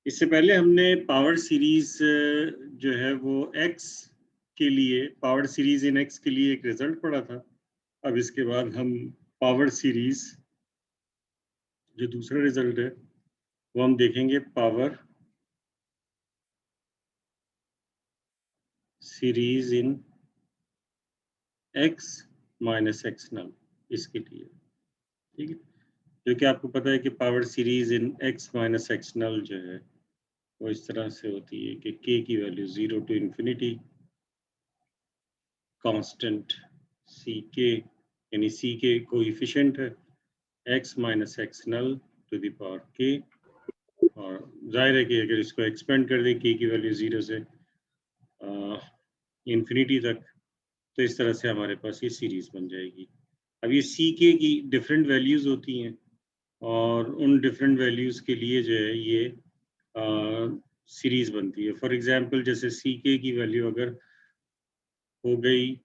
इससे पहले हमने पावर सीरीज जो है वो x के लिए, पावर सीरीज इन x के लिए एक रिजल्ट पढ़ा था। अब इसके बाद हम पावर सीरीज जो दूसरा रिजल्ट है वो हम देखेंगे, power series in x minus x null, इसके लिए। ठीक है, जो कि आपको पता है कि power series in x minus x null जो है वो इस तरह से होती है कि k की value 0 to infinity constant C के, यानी सी के कोएफिशिएंट है x minus x null to the power k, और जाहिर है कि अगर इसको एक्सपेंड कर दें k की वैल्यू 0 से इंफिनिटी तक, तो इस तरह से हमारे पास ये सीरीज बन जाएगी। अब ये सी के की डिफरेंट वैल्यूज होती हैं और उन डिफरेंट वैल्यूज के लिए जो है ये सीरीज बनती है। फॉर एग्जांपल जैसे सी के की वैल्यू अगर हो गई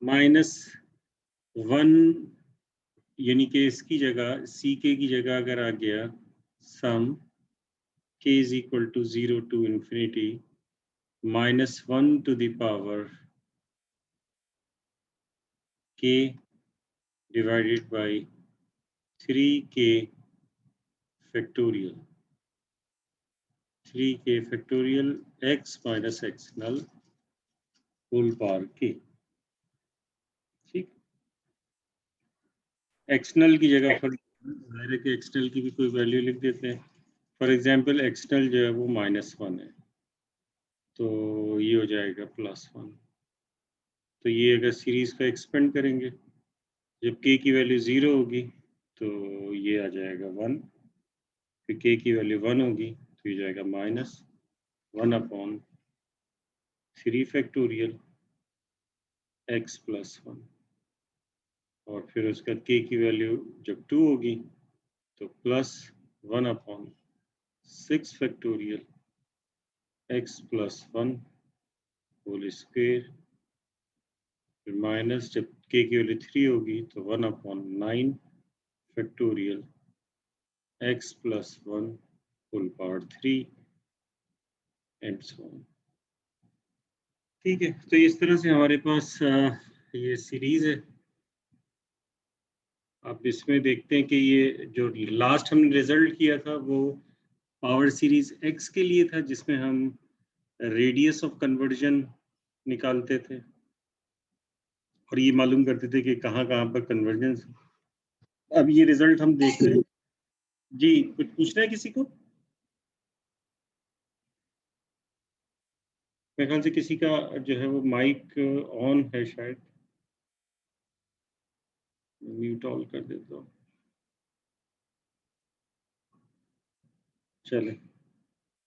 -1, यानी कि इसकी जगह सी के की जगह अगर आ गया सम k is equal to 0 to infinity -1 to the power k divided by 3k factorial, 3k factorial x minus x null whole power k। ठीक, एक्सनल की जगह पर एक्सनल की भी कोई वैल्यू लिख देते हैं। फॉर एग्जांपल एक्सनल जो है वो -1 है, तो ये हो जाएगा +1। तो ये अगर सीरीज को एक्सपेंड करेंगे, जब k की वैल्यू 0 होगी तो ये आ जाएगा 1, फिर k की वैल्यू 1 होगी तो ये जाएगा -1/3 फैक्टोरियल x + 1, और फिर उसका k की वैल्यू जब 2 होगी तो +1/6 फैक्टोरियल x + 1 होल स्क्वायर, फिर माइनस जब k की वैल्यू 3 होगी तो 1/9 factorial x + 1 whole power 3 and so on. ठीक है, तो इस तरह से हमारे पास ये सीरीज है। अब इसमें देखते हैं कि ये जो लास्ट हमने रिजल्ट किया था वो पावर सीरीज x के लिए था, जिसमें हम रेडियस ऑफ कन्वर्जन निकालते थे और ये मालूम करते थे कि कहाँ कहाँ पर कन्वर्जेंस। अब ये रिजल्ट हम देख रहे हैं। जी, कुछ पूछना है किसी को? मेरे ख्याल से किसी का जो है वो माइक ऑन है, शायद म्यूट ऑल कर देता हूँ। चले,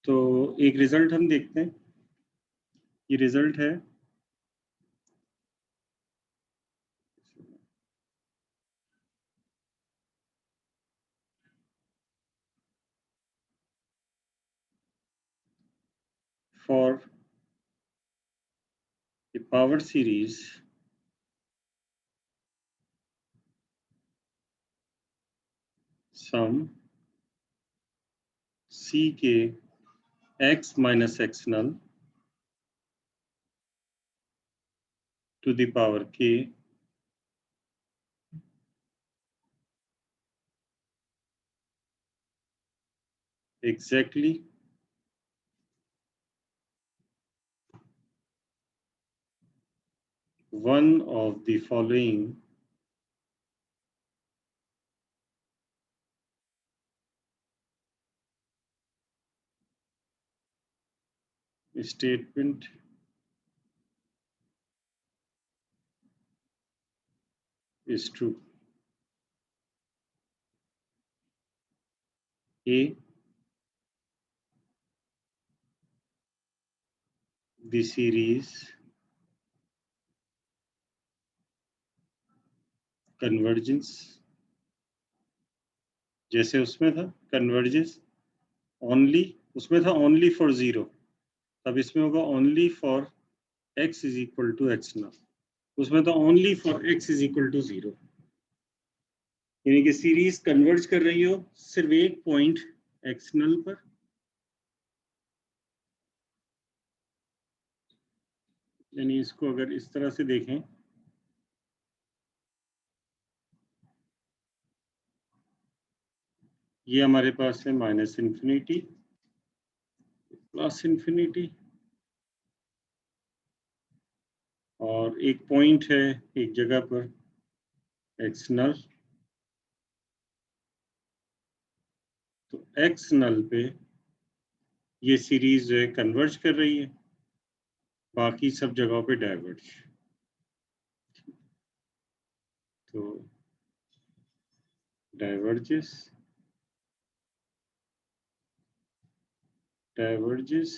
तो एक रिजल्ट हम देखते हैं। ये रिजल्ट है for the power series sum ck x minus x null to the power k exactly one of the following statement is true. A, the series convergence, जैसे उसमें था convergence only, उसमें था only for 0, तब इसमें होगा only for x is equal to x null, उसमें था only for x is equal to 0, यानी कि सीरीज कन्वर्ज कर रही हो सिर्फ एक पॉइंट एक्स नल पर, यानी इसको अगर इस तरह से देखें, ये हमारे पास है माइनस इन्फिनिटी, प्लस इन्फिनिटी, और एक पॉइंट है एक जगह पर एक्स नल। तो एक्स नल पे ये सीरीज जो है कन्वर्ज कर रही है, बाकी सब जगहों पे डाइवर्ज। तो diverges, diverges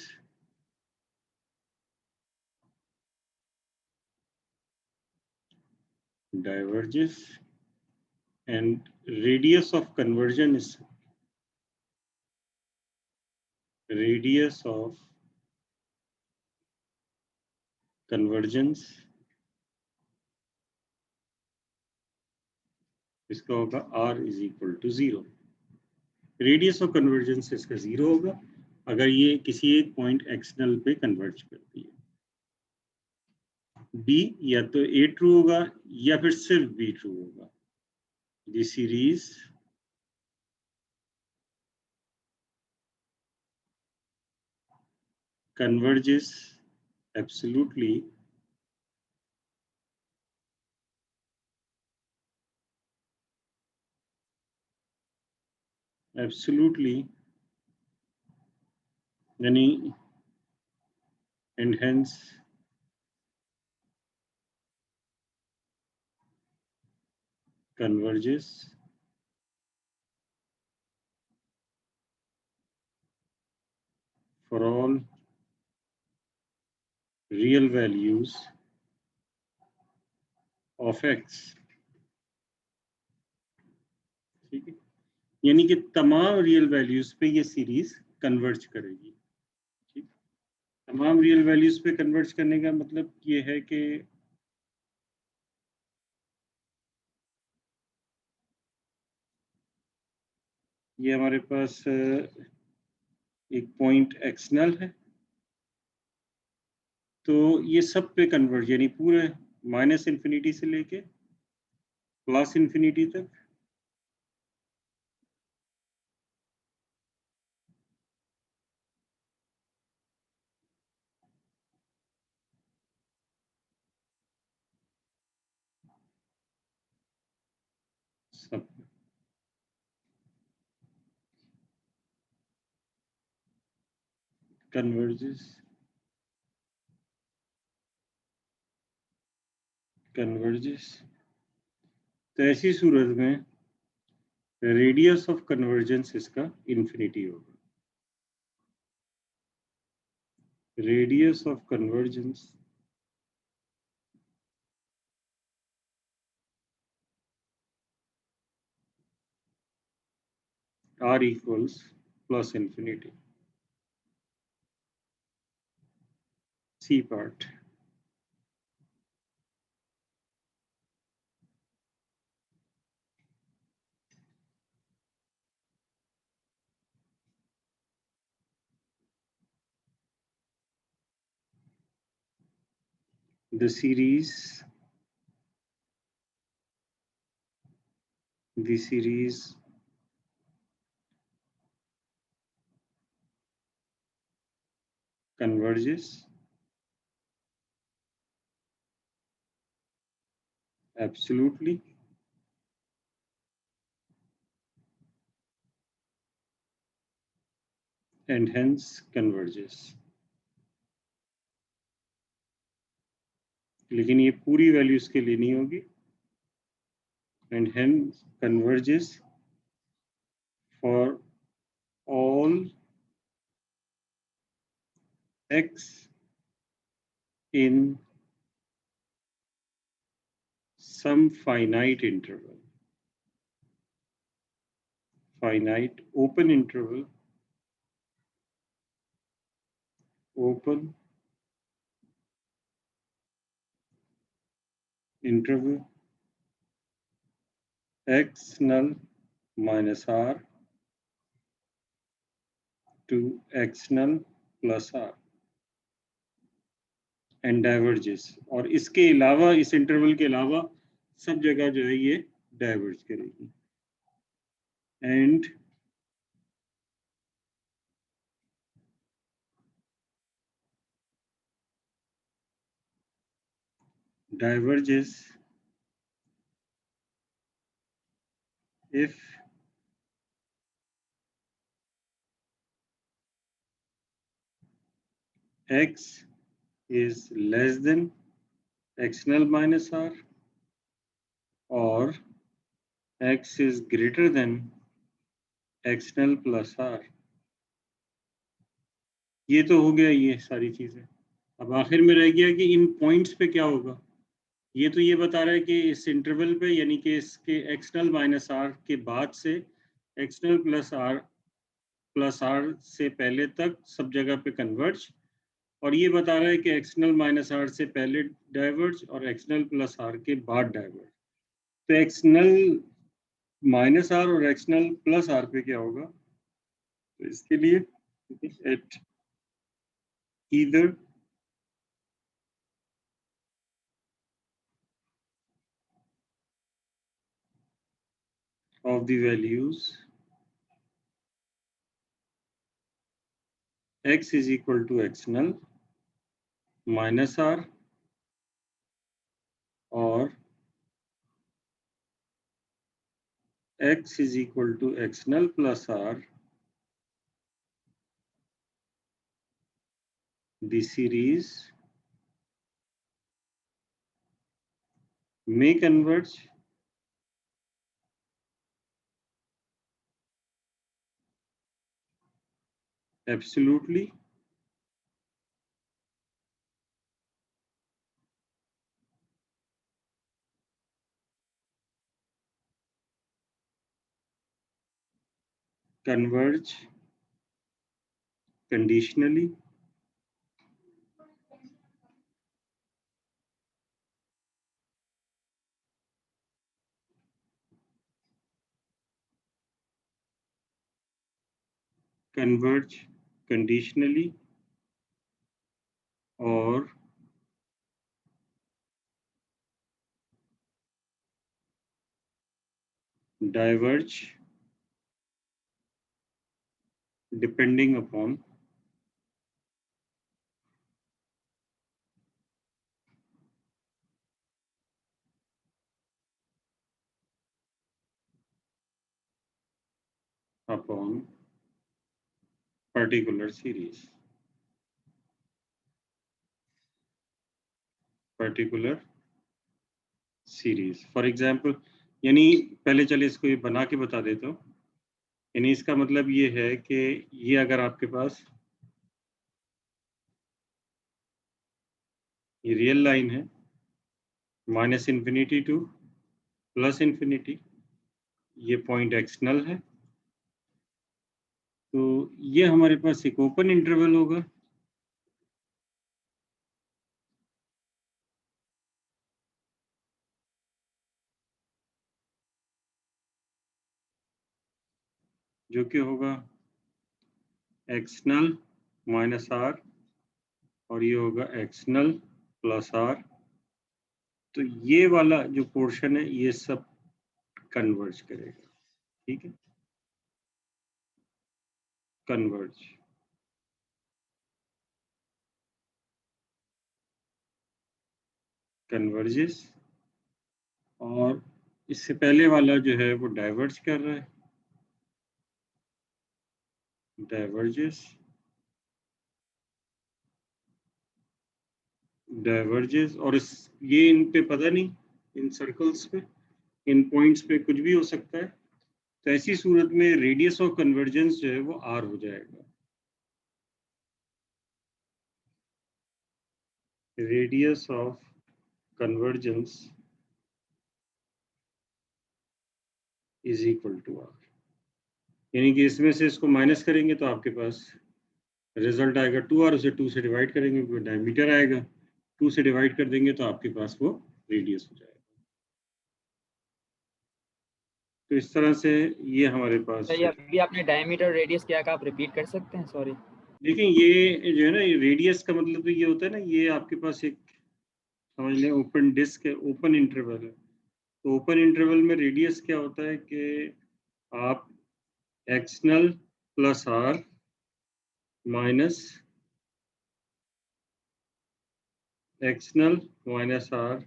diverges and radius of conversion is radius of convergence, इसका होगा r is equal to 0। Radius of convergence इसका 0 होगा अगर ये किसी एक पॉइंट एक्सनल पे कन्वर्ज करती है। b या तो a ट्रू होगा या फिर सिर्फ b ट्रू होगा। द सीरीज converges absolutely यानी and hence converges for all real values of x। ठीक है, यानी कि तमाम रियल वैल्यूज पे ये सीरीज कन्वर्ज करेगी। ठीक, तमाम रियल वैल्यूज पे कन्वर्ज करने का मतलब ये है कि ये हमारे पास एक पॉइंट एक्सनल है, तो ये सब पे कन्वर्ज, यानी पूरे माइनस इन्फिनिटी से लेके प्लस इन्फिनिटी तक सब converges तो ऐसी सूरत में रेडियस ऑफ कन्वर्जेंस इसका इन्फिनिटी होगा। Radius of convergence r equals plus infinity। C part, the series converges absolutely and hence converges। लेकिन ये पूरी वैल्यूज के लिए नहीं होगी, and hence converges for all x in some finite interval, finite open interval, open interval x null minus r to x null plus r and diverges, और इसके अलावा इस इंटरवल के अलावा सब जगह जो है ये डाइवर्ज करेगी। And diverges if x is less than x null minus r or x is greater than x null plus r। ये तो हो गया ये सारी चीजें। अब आखिर में रह गया कि इन पॉइंट्स पे क्या होगा। ये तो ये बता रहा है कि इस इंटरवल पे, यानी कि इसके x null माइनस r के बाद से x null प्लस r से पहले तक सब जगह पे कन्वर्ज, और ये बता रहा है कि x null माइनस r से पहले डाइवर्ज और x null प्लस r के बाद डाइवर्ज। तो x null माइनस r और x null प्लस r पे क्या होगा, तो इसके लिए at either of the values x is equal to x null minus r और x is equal to x null plus r, the series may converge absolutely converge conditionally converge conditionally और diverge depending upon particular series, particular series। For example, यानी पहले चलिए इसको ये बना के बता देता हूँ। यानी इसका मतलब ये है कि ये अगर आपके पास ये रियल लाइन है minus infinity two plus infinity, ये पॉइंट एक्स नल है, तो ये हमारे पास एक ओपन इंटरवल होगा जो कि होगा एक्स नल माइनस आर और ये होगा एक्स नल प्लस आर। तो ये वाला जो पोर्शन है ये सब कन्वर्ज करेगा, ठीक है, कन्वर्ज। कन्वर्जेस, और इससे पहले वाला जो है वो डाइवर्ज कर रहा है, डाइवर्जेस, डाइवर्जेस, और इस ये इन पे पता नहीं, इन सर्कल्स पे, इन पॉइंट्स पे कुछ भी हो सकता है। तो ऐसी सूरत में रेडियस ऑफ कन्वर्जेंस जो है वो आर हो जाएगा। Radius of convergence is equal to R, यानी कि इसमें से इसको माइनस करेंगे तो आपके पास रिजल्ट आएगा 2r, उसे 2 से डिवाइड करेंगे तो डायमीटर आएगा, 2 से डिवाइड कर देंगे तो आपके पास वो रेडियस हो जाएगा। तो इस तरह से ये हमारे पास सही, अभी आपने डायमीटर रेडियस क्या कहा, आप रिपीट कर सकते हैं? सॉरी। देखिए ये जो है ना, ये रेडियस का मतलब तो ये होता है ना, ये आपके पास एक समझ लें ओपन डिस्क है, ओपन इंटरवल है। तो ओपन इंटरवल में रेडियस क्या होता है कि आप x null plus R minus x null minus R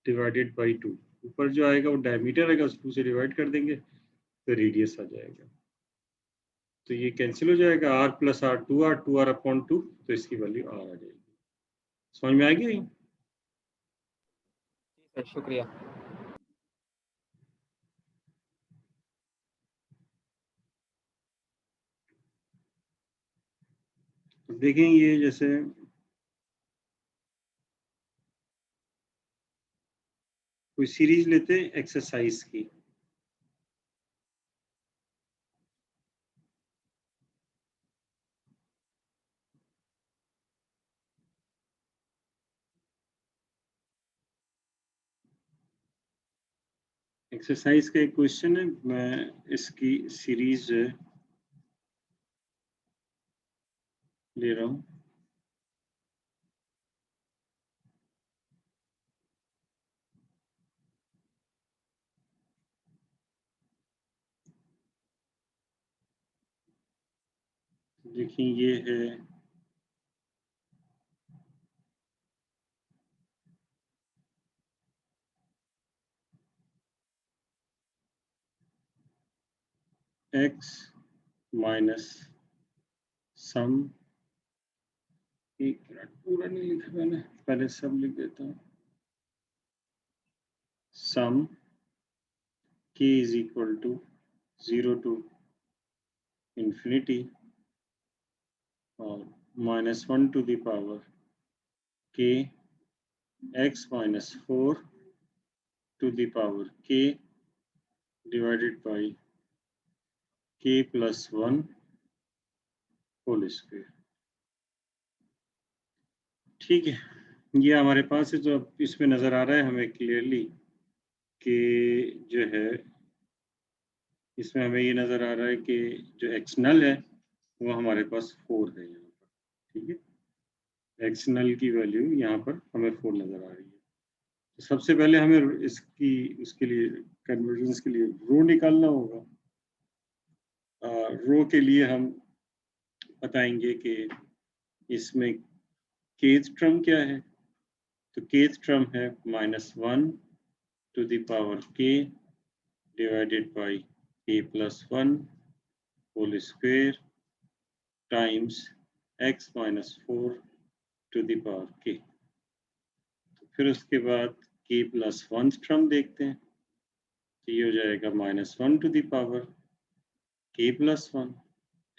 divided by 2, ऊपर जो आएगा वो डायमीटर आएगा, उस 2 से डिवाइड कर देंगे तो रेडियस आ जाएगा। तो ये कैंसिल हो जाएगा, R plus R, two R upon 2, तो इसकी वैल्यू आर आ जाएगी। समझ में आ गई? सर शुक्रिया। अब देखें ये जैसे कोई सीरीज लेते हैं एक्सरसाइज की, एक्सरसाइज का एक क्वेश्चन है, मैं इसकी सीरीज ले रहा हूँ। देखिए ये है x माइनस सम, एक मिनट पूरा नहीं लिखा मैंने, पहले सब लिख देता हूँ। Sum k is equal to 0 to infinity और -1 to the power k x minus 4 to the power k divided by k plus 1 whole square. ठीक है, ये हमारे पास है। जो अब इसमें नज़र आ रहा है हमें क्लियरली कि जो है इसमें हमें ये नज़र आ रहा है कि जो एक्सनल है वो हमारे पास 4 है यहाँ पर। ठीक है, एक्सनल की वैल्यू यहाँ पर हमें 4 नज़र आ रही है। तो सबसे पहले हमें इसकी उसके लिए कन्वर्जेंस के लिए रो निकालना होगा। रो के लिए हम बताएंगे कि इसमें केथ टर्म क्या है। तो केथ टर्म है -1 to the power k divided by k plus 1 whole square times x minus 4 to the power k। तो फिर उसके बाद k प्लस 1 टर्म देखते हैं, तो ये हो जाएगा -1 to the power k plus 1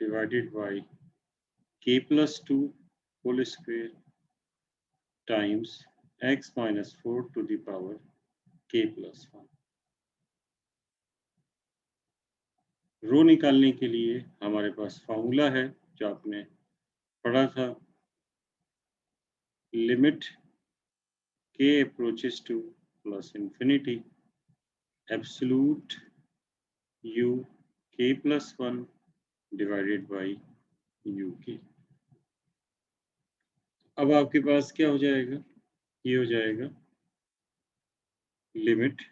divided by k plus 2 whole square times x minus 4 to the power k plus 1। Rho निकालने के लिए हमारे पास फार्मूला है जो आपने पढ़ा था, limit k approaches to plus infinity absolute u k plus 1 divided by uk। अब आपके पास क्या हो जाएगा, ये हो जाएगा limit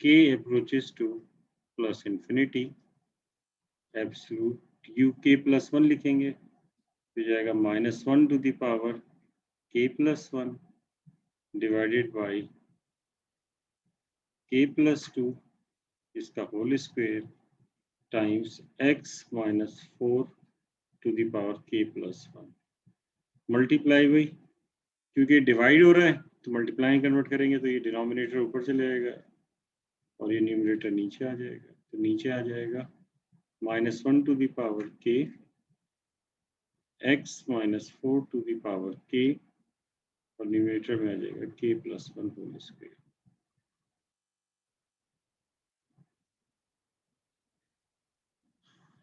k approaches to plus infinity absolute u k plus 1 लिखेंगे, तो जाएगा -1 to the power k plus 1 divided by k plus 2 इसका whole square times x minus 4 to the power k plus 1 multiply हुई, क्योंकि डिवाइड हो रहा है तो मल्टीप्लाई कन्वर्ट करेंगे तो ये डिनोमिनेटर ऊपर चले जाएगा और ये न्यूमरेटर नीचे आ जाएगा। तो नीचे आ जाएगा -1 to the power k x minus 4 to the power k और न्यूमरेटर में आ जाएगा k प्लस 1 होल स्क्वायर।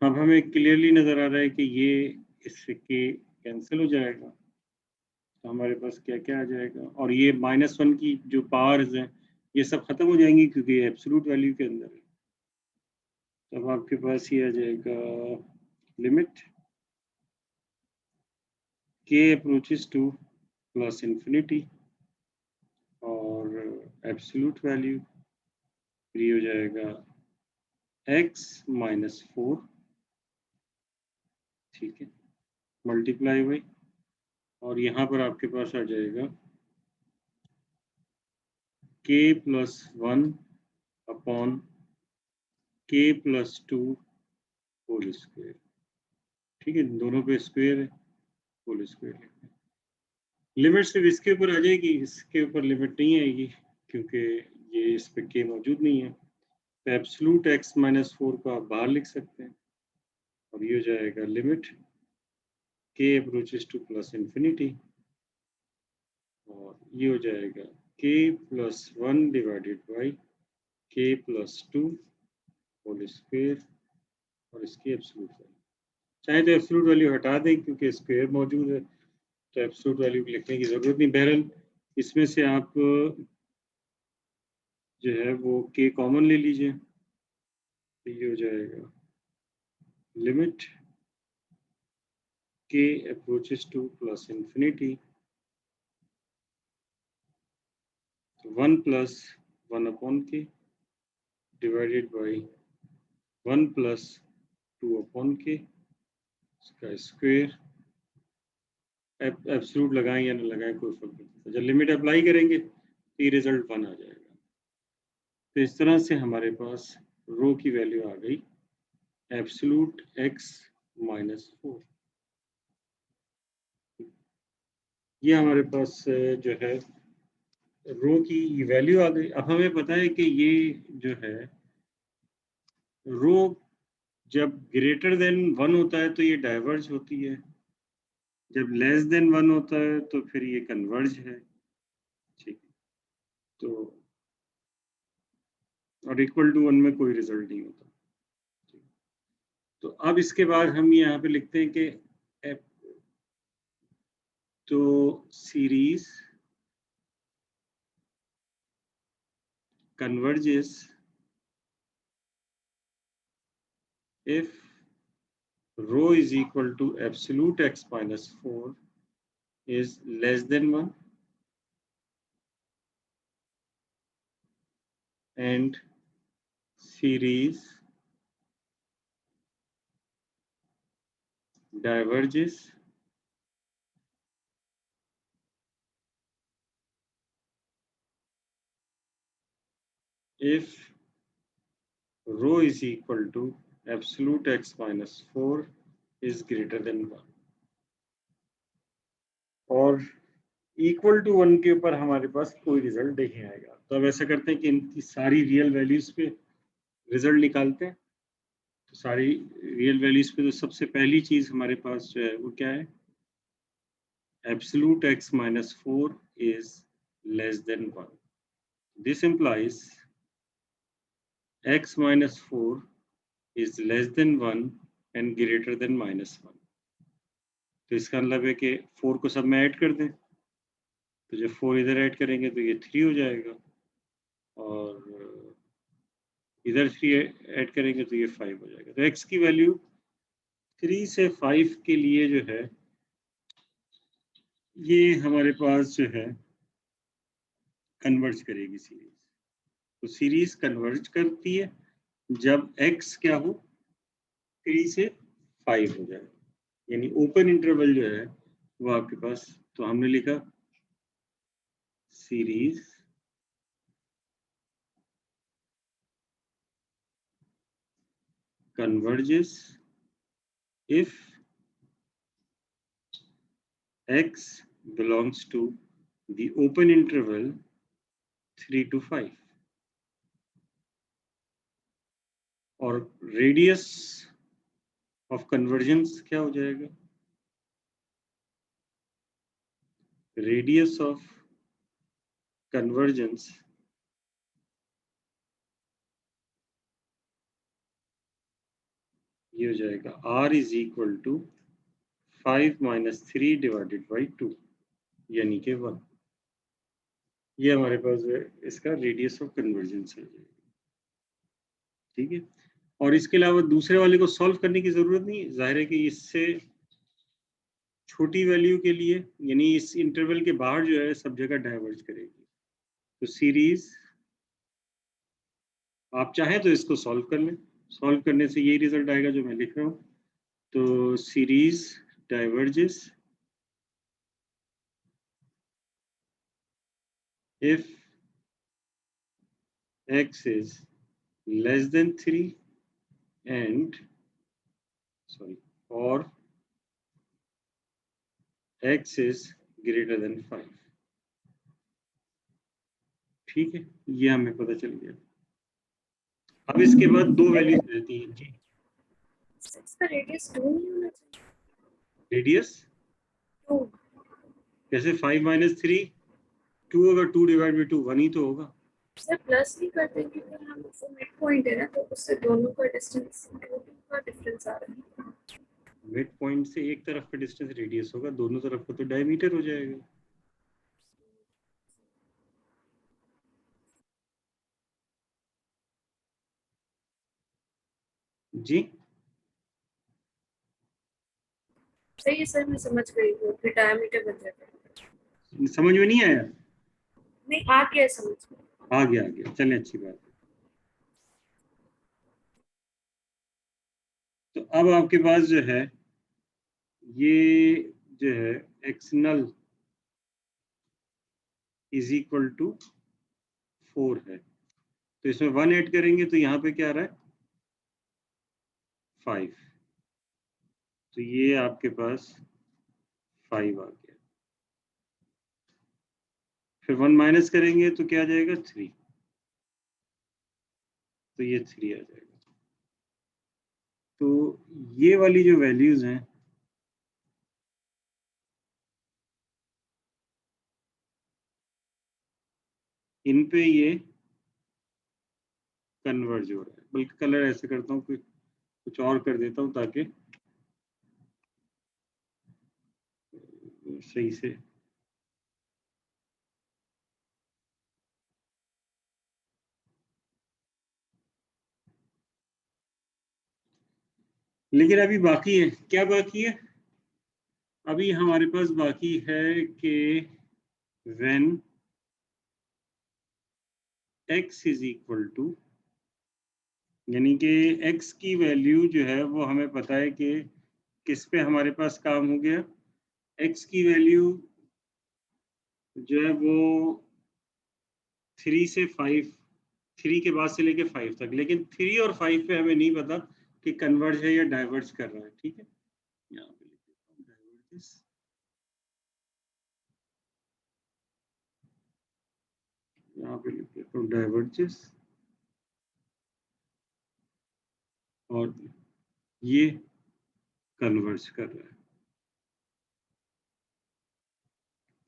अब हमें क्लियरली नजर आ रहा है कि ये इससे k कैंसिल हो जाएगा, तो हमारे पास क्या क्या आ जाएगा, और ये -1 की जो पावर्स हैं ये सब खत्म हो जाएंगी क्योंकि एब्सोल्यूट वैल्यू के अंदर है। तब आपके पास ये आ जाएगा limit k approaches to plus infinity और एब्सोल्यूट वैल्यू फिर हो जाएगा x -4, ठीक है, मल्टीप्लाई बाई, और यहाँ पर आपके पास आ जाएगा k + 1 upon k + 2 whole square, ठीक है, दोनों पे स्क्वायर है, होल स्क्वायर। लिमिट सिर्फ इसके ऊपर आ जाएगी, इसके ऊपर लिमिट नहीं आएगी क्योंकि ये इस पे k मौजूद नहीं है। तो एब्सोल्यूट x -4 को आप बाहर लिख सकते हैं और ये हो जाएगा limit k approaches to plus infinity और ये हो जाएगा k + 1 divided by k + 2 whole square और इसकी एब्सोल्यूट वैल्यू। चाहे तो एब्सोल्यूट वैल्यू हटा दें क्योंकि स्क्वायर मौजूद है, तो एब्सोल्यूट वैल्यू लिखने की जरूरत नहीं। बहरहाल इसमें से आप जो है वो k कॉमन ले लीजिए, तो ये हो जाएगा limit k approaches to plus infinity 1 + 1 upon k divided by 1 + 2 upon k इसका स्क्वायर। एब्सोल्यूट लगाएं या ना लगाएं कोई फर्क नहीं पड़ता, जब लिमिट अप्लाई करेंगे तो ये रिजल्ट 1 आ जाएगा। तो इस तरह से हमारे पास रो की वैल्यू आ गई एब्सोल्यूट x -4। ये हमारे पास जो है रो की वैल्यू आ गई। अब हमें पता है कि ये जो है रो जब ग्रेटर देन 1 होता है तो ये डाइवर्ज होती है, जब लेस देन 1 होता है तो फिर ये कन्वर्ज है, ठीक। तो और इक्वल टू 1 में कोई रिजल्ट नहीं होता। तो अब इसके बाद हम यहाँ पे लिखते हैं कि तो series converges if rho is equal to absolute x -4 is less than 1 and series diverges if rho is equal to absolute x -4 is greater than 1 और इक्वल टू 1 के ऊपर हमारे पास कोई रिजल्ट नहीं आएगा। तो अब ऐसा करते हैं कि इनकी सारी रियल वैल्यूज पे रिजल्ट निकालते हैं। तो सारी रियल वैल्यूज पे तो सबसे पहली चीज हमारे पास जो है वो क्या है, absolute x -4 is less than 1. This implies x -4 is less than 1 and greater than -1. तो इसका मतलब है कि 4 को सब में ऐड कर दें, तो जब 4 इधर ऐड करेंगे तो ये 3 हो जाएगा और इधर 3 ऐड करेंगे तो ये 5 हो जाएगा। तो x की वैल्यू 3 से 5 के लिए जो है ये हमारे पास जो है कन्वर्ज करेगी सीरीज। तो सीरीज कन्वर्ज करती है जब x क्या हो, 3 से 5 हो जाए, यानी ओपन इंटरवल जो है वो आपके पास। तो हमने लिखा series converges if x belongs to the open interval 3 to 5 और रेडियस ऑफ कन्वर्जेंस क्या हो जाएगा, रेडियस ऑफ कन्वर्जेंस ये हो जाएगा r is equal to 5 - 3 divided by 2 यानी कि 1। ये हमारे पास इसका रेडियस ऑफ कन्वर्जेंस है, ठीक है। और इसके अलावा दूसरे वाले को सॉल्व करने की जरूरत नहीं, जाहिर है कि इससे छोटी वैल्यू के लिए यानी इस इंटरवल के बाहर जो है सब जगह डाइवर्ज करेगी। तो सीरीज आप चाहें तो इसको सॉल्व कर लें, सॉल्व करने से यही रिजल्ट आएगा जो मैं लिख रहा हूं। तो series diverges if x is less than 3 and or x is greater than 5, ठीक है, ये हमें पता चल गया। अब इसके बाद दो वैल्यूज रहती हैं जी। इसका रेडियस 2 नहीं होना चाहिए? रेडियस 2 जैसे 5 माइनस 3 2 होगा, 2 डिवाइड बाई 2 1 ही तो होगा। सर प्लस नहीं करते क्योंकि हम वो मिड पॉइंट है ना, तो उससे दोनों का डिस्टेंस 2 का डिफरेंस आ रहा है। मिड पॉइंट से एक तरफ का डिस्टेंस रेडियस होगा, दोनों तरफ का तो डायमीटर हो जाएगा। जी सही है सर, मैं समझ गई हूँ, फिर डायमीटर बन जाएगा। समझ में नहीं आया? नहीं आ गया समझ में। आ गया, चलें अच्छी बात है। तो अब आपके पास जो है ये जो है x null is equal to 4 है, तो इसमें 1 ऐड करेंगे तो यहाँ पे क्या आ रहा है 5, तो ये आपके पास 5 आ गया। फिर 1 माइनस करेंगे तो क्या आ जाएगा 3, तो ये 3 आ जाएगा। तो ये वाली जो वैल्यूज हैं इन पे ये कन्वर्ज हो रहा है, बल्कि कलर ऐसे करता हूँ, कुछ और कर देता हूँ ताकि सही से लेकिन अभी बाकी है, क्या बाकी है? अभी हमारे पास बाकी है कि when x is equal to, यानी कि x की वैल्यू जो है वो हमें पता है कि किस पे हमारे पास काम हो गया, x की वैल्यू जो है वो 3 से 5, 3 के बाद से लेके 5 तक, लेकिन 3 और 5 पे हमें नहीं पता कि कन्वर्ज है या डाइवर्ज कर रहा है, ठीक है। यहाँ पे लिख देता हूँ डाइवर्जेस, यहाँ पे लिख देता हूँ डाइवर्जेस, और ये कन्वर्ज कर रहा है,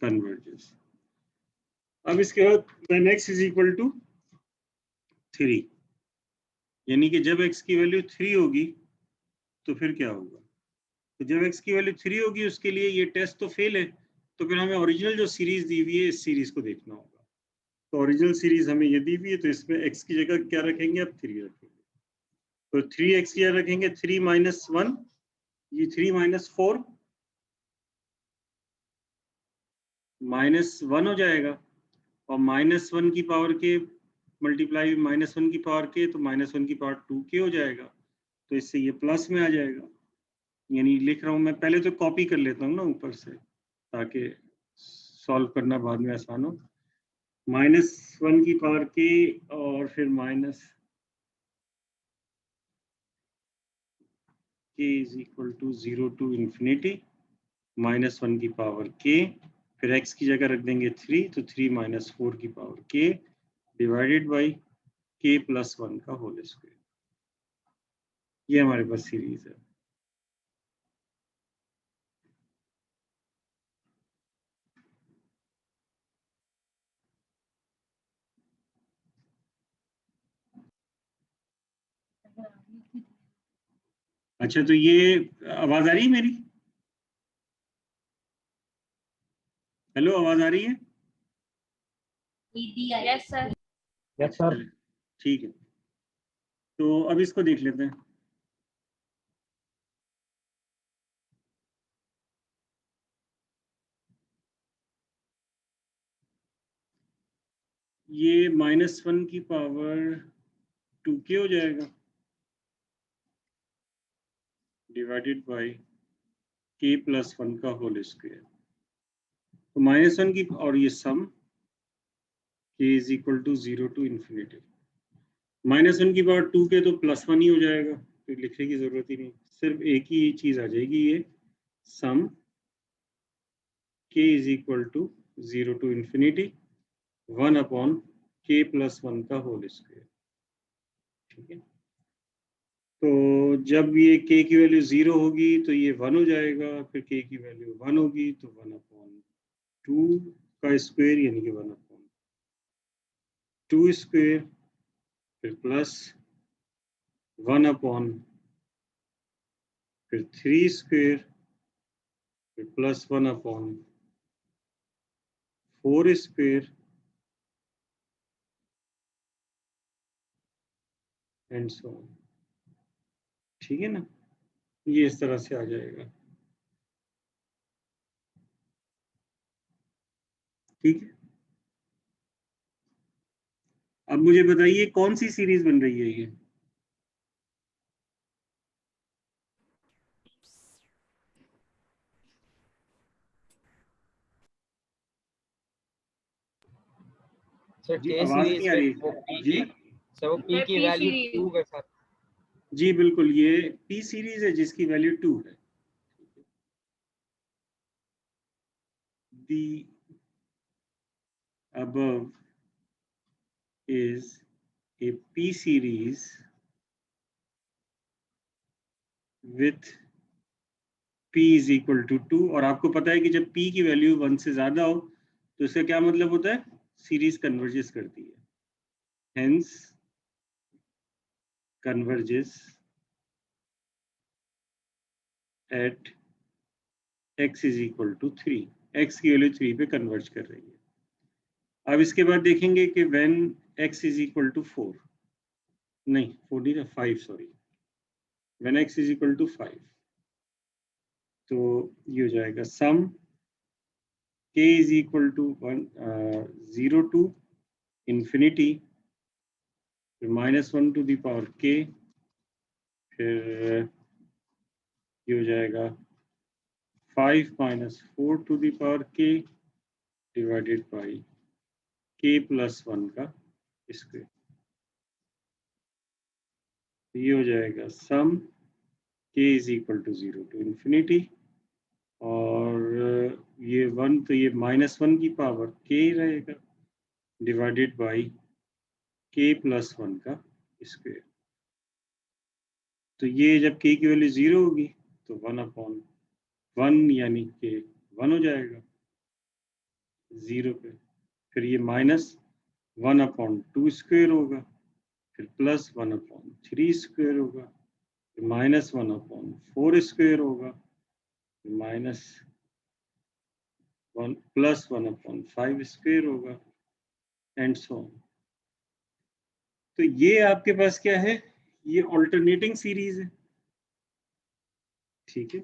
कन्वर्जेस। अब इसके बाद when x is equal to 3, यानी कि जब x की वैल्यू 3 होगी तो फिर क्या होगा, तो जब x की वैल्यू 3 होगी उसके लिए ये टेस्ट तो फेल है, तो फिर हमें ओरिजिनल जो सीरीज दी हुई है इस सीरीज को देखना होगा। तो ओरिजिनल सीरीज हमें ये दी हुई है, तो इसमें x की जगह क्या रखेंगे, अब 3 रखेंगे, तो 3x की जगह रखेंगे 3 माइनस 1, ये 3 माइनस 4 माइनस 1 हो जाएगा, और -1 की पावर के मल्टीप्लाई -1 की पावर के, तो -1 की पावर 2 के हो जाएगा, तो इससे ये प्लस में आ जाएगा। यानी लिख रहा हूं मैं, पहले तो कॉपी कर लेता हूँ ना ऊपर से ताकि सॉल्व करना बाद में आसान हो। -1 की पावर के और फिर minus k is equal to 0 to infinity, -1 की पावर के, फिर x की जगह रख देंगे 3, तो 3 माइनस 4 की power k divided by k plus 1 का होल स्क्वायर। ये हमारे पास सीरीज है। अच्छा, तो ये आवाज आ रही है मेरी? हेलो, आवाज आ रही है? Yes sir. Yes sir. ठीक है, तो अब इसको देख लेते हैं। ये -1 की पावर 2k हो जाएगा डिवाइडेड बाय k + 1 का होल स्क्वायर। तो -1 की और ये सम k = 0 to ∞। -1 की पावर 2k तो +1 ही हो जाएगा, फिर लिखने की जरूरत ही नहीं, सिर्फ एक ही चीज आ जाएगी, ये सम k = 0 to ∞ 1/k + 1 का होल स्क्वायर। ठीक है, तो जब ये k की वैल्यू 0 होगी तो ये 1 हो जाएगा, फिर k की वैल्यू 1 होगी तो 1/2 का स्क्वायर यानी कि 1/2 स्क्वायर, फिर प्लस 1/, फिर 3 स्क्वायर, फिर plus 1/4 square and so on. ठीक है ना, ये इस तरह से आ जाएगा। ठीक है, अब मुझे बताइए कौन सी सीरीज बन रही है ये? सर जी, के आवाज सीरीज नहीं आ रही वो पी जी। की, सर वो पी की P वैल्यू series। 2 के साथ। जी बिल्कुल, ये p सीरीज है जिसकी वैल्यू 2 है। The above is a p series with p = 2, और आपको पता है कि जब p की वैल्यू 1 से ज्यादा हो तो इसका क्या मतलब होता है? सीरीज कन्वर्जेस करती है, hence converges at x = 3। x की वैल्यू 3 पे कन्वर्ज कर रही है। अब इसके बाद देखेंगे कि व्हेन x = 4, नहीं 4 नहीं था, 5 सॉरी, व्हेन x = 5 तो ये हो जाएगा सम k = 0 to ∞, फिर -1/k, फिर ये हो जाएगा 5 - 4/k डिवाइडेड बाई k + 1 का स्क्वायर। ये हो जाएगा सम k = 0 to ∞, और ये 1 तो ये -1 की पावर k रहेगा डिवाइडेड बाई k + 1 का स्क्वायर। तो ये जब k की वैल्यू 0 होगी तो 1/1 यानी कि 1 हो जाएगा 0 पे, फिर ये -1/2 स्क्वायर होगा, फिर प्लस 1/3 स्क्वायर होगा, फिर -1/4 स्क्वायर होगा, प्लस 1/5 स्क्वायर होगा एंड सो ऑन। तो ये आपके पास क्या है? ये ऑल्टरनेटिंग सीरीज है। ठीक है,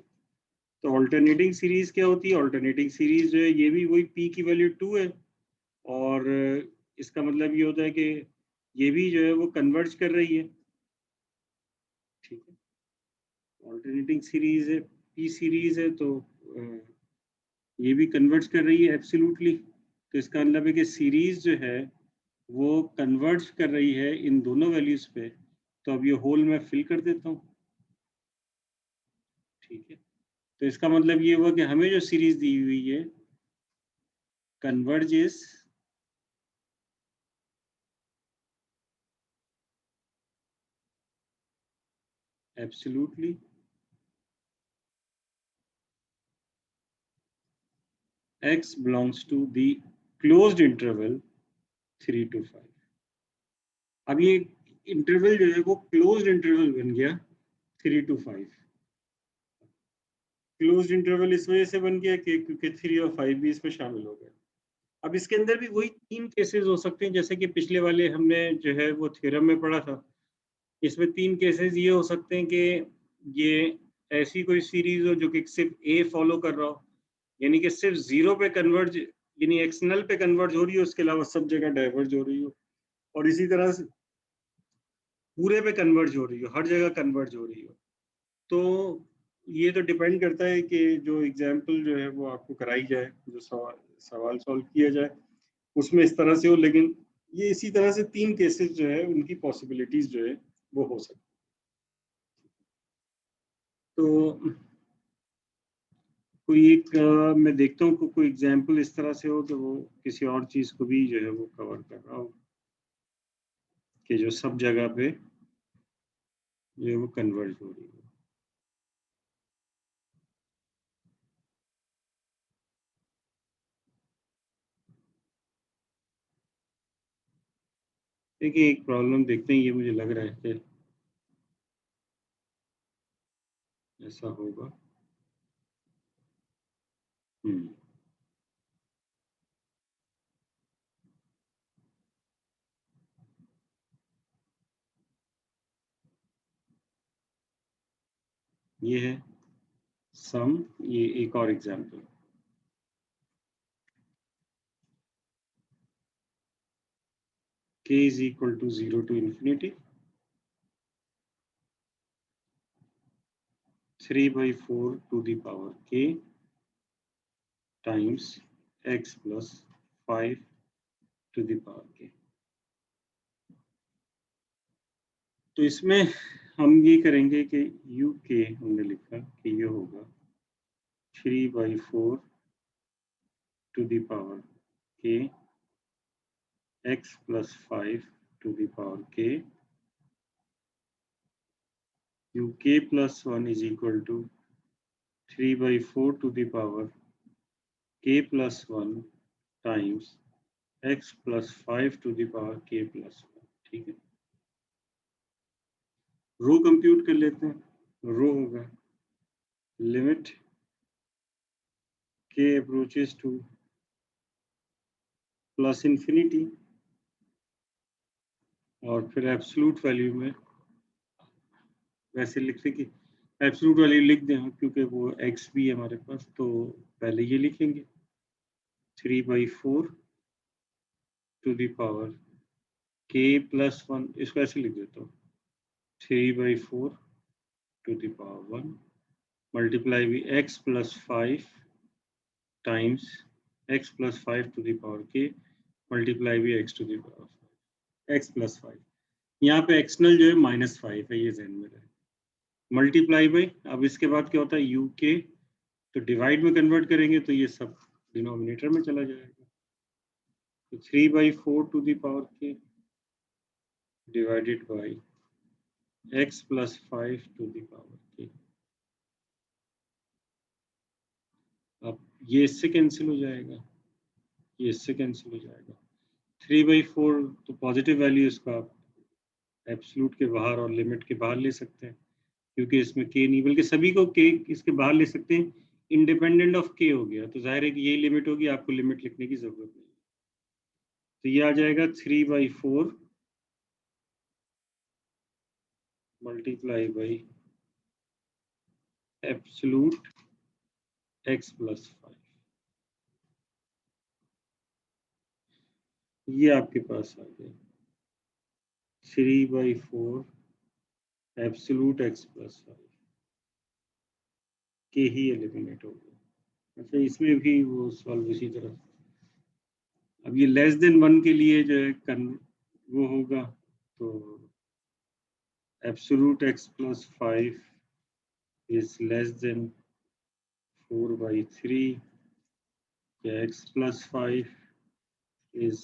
तो ऑल्टरनेटिंग सीरीज क्या होती है? ऑल्टरनेटिंग सीरीज जो है ये भी वही p की वैल्यू 2 है, और इसका मतलब ये होता है कि ये भी जो है वो कन्वर्ज कर रही है। ठीक है, ऑल्टरनेटिंग सीरीज है, p सीरीज है, तो ये भी कन्वर्ज कर रही है एब्सोल्युटली। तो इसका मतलब है कि सीरीज जो है वो कन्वर्ज कर रही है इन दोनों वैल्यूज पे। तो अब ये होल मैं फिल कर देता हूँ। ठीक है, तो इसका मतलब ये हुआ कि हमें जो सीरीज दी हुई है converges absolutely x belongs to the closed interval 3 to 5। अब ये इंटरवल जो है वो क्लोज्ड इंटरवल बन गया 3 to 5। क्लोज्ड इंटरवल इस वजह से बन गया कि क्योंकि 3 और 5 भी इसमें शामिल हो गए। अब इसके अंदर भी वही 3 केसेस हो सकते हैं, जैसे कि पिछले वाले हमने जो है वो थ्योरम में पढ़ा था। इसमें 3 केसेस ये हो सकते हैं कि ये ऐसी कोई सीरीज हो जो कि सिर्फ ए फॉलो कर रहा हो, यानी कि सिर्फ 0 पे कन्वर्ज, यानी एक्सनल पे कन्वर्ज हो रही हो, उसके अलावा सब जगह डाइवर्ज हो रही हो, और इसी तरह से पूरे पे कन्वर्ज हो रही हो, हर जगह कन्वर्ज हो रही हो। तो ये तो डिपेंड करता है कि जो एग्जाम्पल जो है वो आपको कराई जाए, जो सवाल सॉल्व किया जाए उसमें इस तरह से हो, लेकिन ये इसी तरह से 3 केसेस जो है उनकी पॉसिबिलिटीज जो है वो हो सकती। तो कोई एक मैं देखता हूँ कोई एग्जाम्पल इस तरह से हो कि वो किसी और चीज को भी जो है वो कवर कर रहा हो, कि जो सब जगह पे जो है वो कन्वर्ज हो रही हो। देखिए एक प्रॉब्लम देखते हैं, ये मुझे लग रहा है कि ऐसा होगा। ये है सम, ये एक और example, k is equal to 0 to infinity 3/4 to the power k times x plus 5 to the power k। तो इसमें हम ये करेंगे कि u k हमने लिखा कि ये होगा 3/4 to the power k x plus 5 to the power k, uk plus 1 is equal to 3/4 to the power k plus 1 times x plus 5 to the power k plus 1। ठीक है, रो कंप्यूट कर लेते हैं। रो होगा limit k approaches to plus infinity, और फिर absolute value में वैसे लिखते कि एब्सोल्यूट वैल्यू लिख दें हम, क्योंकि वो x भी है हमारे पास, तो पहले ये लिखेंगे 3/4 to the power k plus 1, इसको ऐसे लिख देता हूँ 3/4 टू द पावर 1 मल्टीप्लाई भी x plus 5 times x plus 5 to the power k multiply भी x to the power x plus 5। यहाँ पे एक्सटर्नल जो है -5 है, ये ध्यान में रहे। मल्टीप्लाई बाई, अब इसके बाद क्या होता है यू के, तो डिवाइड में कन्वर्ट करेंगे तो ये सब डिनोमिनेटर में चला जाएगा, तो 3/4 to the power k divided by x plus 5 to the power k. अब ये इससे कैंसिल हो जाएगा, ये इससे कैंसिल हो जाएगा। 3/4 तो पॉजिटिव वैल्यू इसका आप एब्सोल्यूट के बाहर और लिमिट के बाहर ले सकते हैं, क्योंकि इसमें k नहीं, बल्कि सभी को k इसके बाहर ले सकते हैं, इंडिपेंडेंट ऑफ k हो गया, तो जाहिर है कि यही लिमिट होगी, आपको लिमिट लिखने की जरूरत नहीं। तो ये आ जाएगा 3/4 multiply by absolute x plus 5, ये आपके पास आ गया 3/4 एब्सोल्यूट x प्लस 5 के ही एलिमिनेट हो गया। अच्छा, इसमें भी वो सॉल्व इसी तरह। अब ये लेस देन 1 के लिए जो है वो होगा, तो absolute x plus 5 is less than 4/3, या x plus 5 is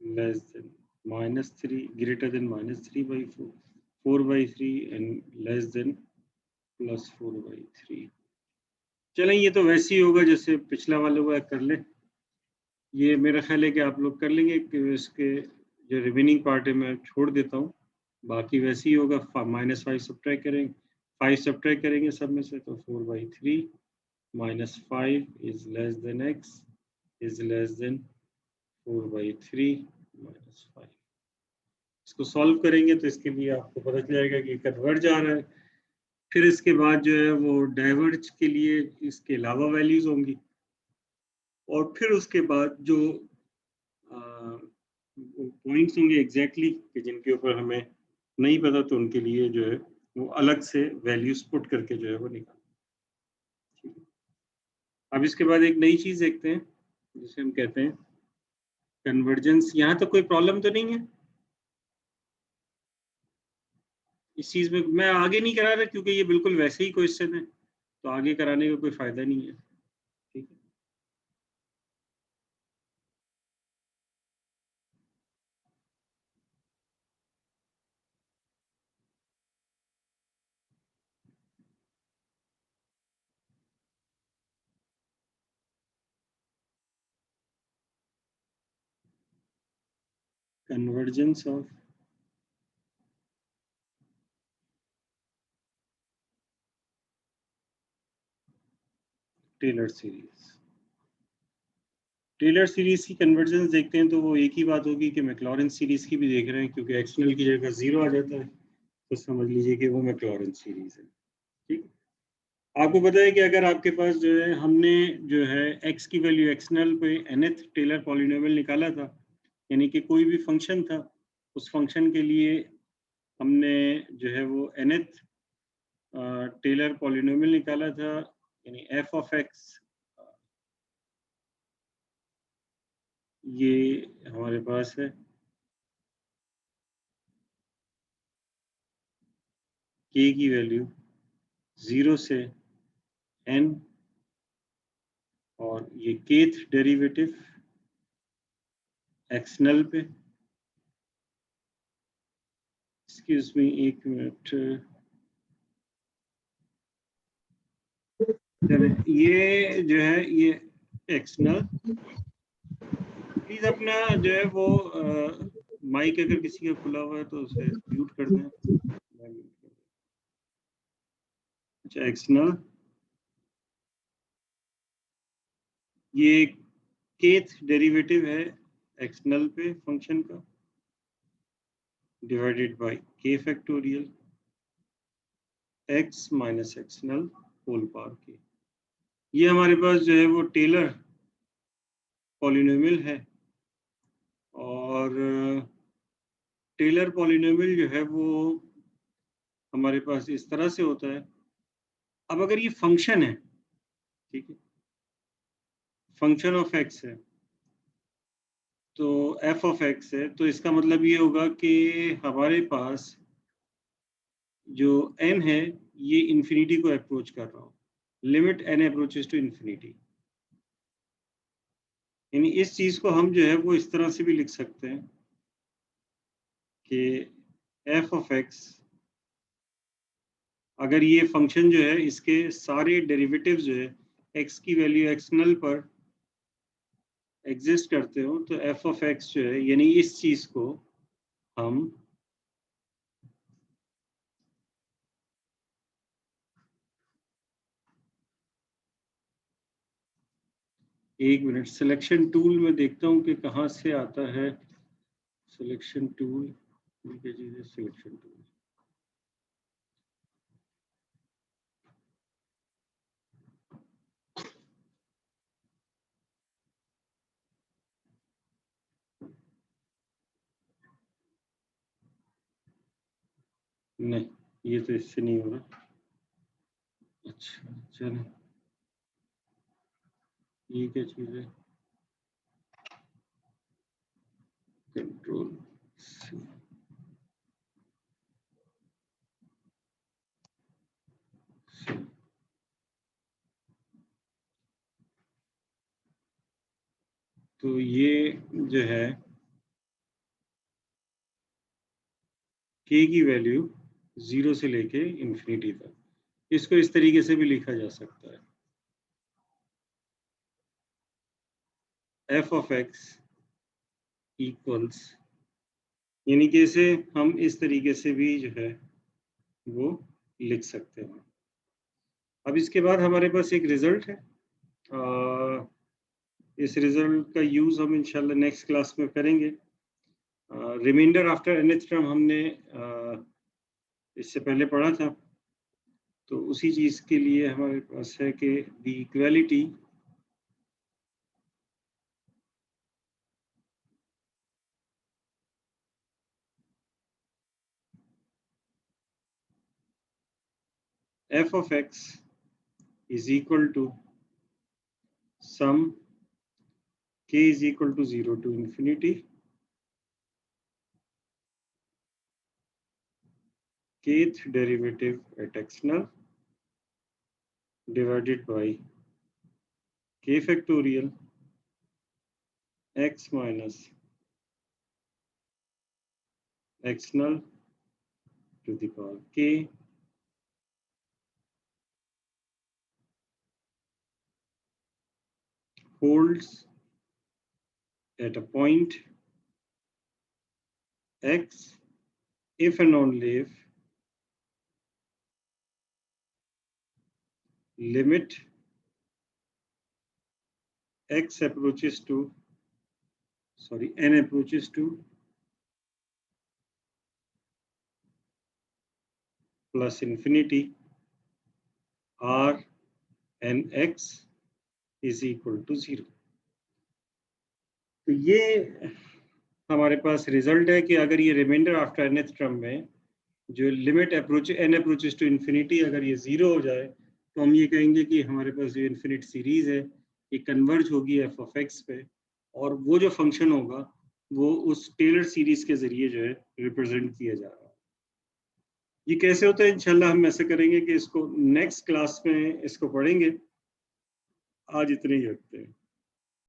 less than -3, greater than -3/4, 4/3 and less than +4/3। चलें, ये तो वैसे ही होगा जैसे पिछला वाला हुआ, कर ले। ये मेरा ख्याल है कि आप लोग कर लेंगे, कि इसके जो रिमेनिंग पार्ट है मैं छोड़ देता हूँ, बाकी वैसे ही होगा। -5 सब्ट्रैक्ट करेंगे, 5 सब्ट्रैक्ट करेंगे सब में से, तो 4/3 -5 is less than x is less than 4/3 minus 5। इसको सॉल्व करेंगे तो इसके लिए आपको पता चल जाएगा कि कन्वर्ज आ रहा है। फिर इसके बाद जो है वो डाइवर्ज के लिए इसके अलावा वैल्यूज होंगी, और फिर उसके बाद जो पॉइंट्स होंगे एग्जैक्टली जिनके ऊपर हमें नहीं पता, तो उनके लिए जो है वो अलग से वैल्यूज पुट करके जो है वो निकाल। ठीक है, अब इसके बाद एक नई चीज देखते हैं जिसे हम कहते हैं कन्वर्जेंस। यहाँ तो कोई प्रॉब्लम तो नहीं है इस चीज में, मैं आगे नहीं करा रहा क्योंकि ये बिल्कुल वैसे ही क्वेश्चन है, तो आगे कराने का कोई फायदा नहीं है। ठीक है, convergence of Taylor series. Taylor series की कन्वर्जेंस देखते हैं तो वो एक ही बात होगी कि मैक्लॉरेन सीरीज की भी देख रहे हैं, क्योंकि एक्सटर्नल की जगह 0 आ जाता है तो समझ लीजिए कि वो मैक्लॉरेन सीरीज है। ठीक, आपको पता है कि अगर आपके पास जो है हमने जो है x की वैल्यू एक्सटर्नल पे nth टेलर पॉलिनोमियल निकाला था, यानी कि कोई भी फंक्शन था, उस फंक्शन के लिए हमने जो है वो nth टेलर पॉलिनोमियल निकाला था, यानी f ऑफ x, ये हमारे पास है k की वैल्यू 0 से n, और ये kth डेरिवेटिव एक्सटर्नल पे। एक्सक्यूज मी, एक मिनट, ये जो है ये एक्सटर्नल, प्लीज अपना जो है वो माइक अगर किसी का खुला हुआ है तो उसे म्यूट कर दें। अच्छा, एक्सटर्नल, ये केथ डेरिवेटिव है एक्सटर्नल पे फंक्शन का, divided by k factorial x minus external whole power k। ये हमारे पास जो है वो टेलर पॉलिनोमियल है, और टेलर पॉलिनोमियल जो है वो हमारे पास इस तरह से होता है। अब अगर ये फंक्शन है, ठीक है, फंक्शन ऑफ x है, तो f ऑफ x है, तो इसका मतलब ये होगा कि हमारे पास जो n है ये इंफिनिटी को अप्रोच कर रहा हो, limit n approaches to infinity. यानी इस चीज को हम जो है वो इस तरह से भी लिख सकते हैं कि f ऑफ x, अगर ये फंक्शन जो है इसके सारे डेरिवेटिव जो है x की वैल्यू एक्सटर्नल पर एग्जिस्ट करते हो, तो f ऑफ x जो है, यानी इस चीज को हम एक मिनट सिलेक्शन टूल में देखता हूँ कि कहाँ से आता है सिलेक्शन टूल। सिलेक्शन टूल, नहीं ये तो इससे नहीं हो रहा। अच्छा चलो, ये क्या चीज है, कंट्रोल C। तो ये जो है k की वैल्यू 0 से लेके इंफिनिटी तक, इसको इस तरीके से भी लिखा जा सकता है, f ऑफ x इक्वल्स, यानी कि इसे हम इस तरीके से भी जो है वो लिख सकते हैं। अब इसके बाद हमारे पास एक रिजल्ट है, इस रिजल्ट का यूज हम इंशाल्लाह नेक्स्ट क्लास में करेंगे। रिमाइंडर आफ्टर nth टर्म हमने इससे पहले पढ़ा था, तो उसी चीज के लिए हमारे पास है कि the equality f of x is equal to sum k is equal to 0 to infinity kth derivative at x null divided by k factorial x minus x null to the power k holds at a point x if and only if limit x approaches to n approaches to plus infinity r and x is equal to 0। तो ये हमारे पास result है कि अगर ये reminder after nth term में जो limit approach n approaches to infinity अगर ये 0 हो जाए तो हम ये कहेंगे कि हमारे पास जो इन्फिनिट सीरीज है ये कन्वर्ज होगी f ऑफ x पे, और वो जो फंक्शन होगा वो उस टेलर सीरीज के जरिए जो है रिप्रेजेंट किया जा रहा है। ये कैसे होता है इंशाल्लाह हम ऐसे करेंगे कि इसको नेक्स्ट क्लास में इसको पढ़ेंगे। आज इतने ही रखते हैं।